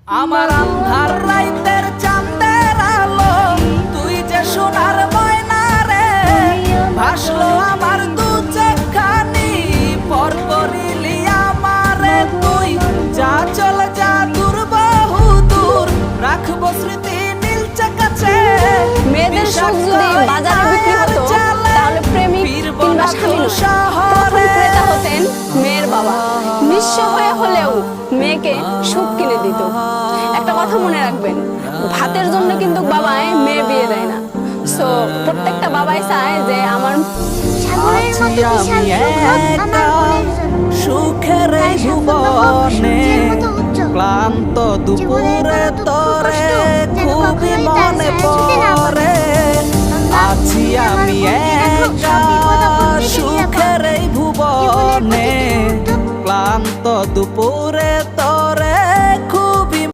আমার আন্ধার রাইতের চাঁদের আলো তুই যে সোনার ময়না রে ভাসলো আমার দু চোখখানি পর করিলি আমারে তুই যা চল যা দূর বহু দূর রাখবো স্মৃতি নীলচে কাছে। মেয়েদের সুখ যদি বাজারে বিক্রি হতো তাহলে প্রেমিক কিংবা স্বামী প্রথম ক্রেতা হতেন মেয়ের বাবা। নিঃস্ব হয়ে হলেও মেয়েকে সুখ কিনে দিত। একটা কথা মনে রাখবেন, ভাতের জন্য কিন্তু বাবাই মেয়ে বিয়ে দেয় না। সো প্রত্যেকটা বাবাই চায় যে আমার সুখের ভুবনে ক্লান্ত দুপুরে তোরে খুবই মনে পড়ে আছি আমি একা সুখের ভুবনে ক্লান্ত দুপুরে তোরে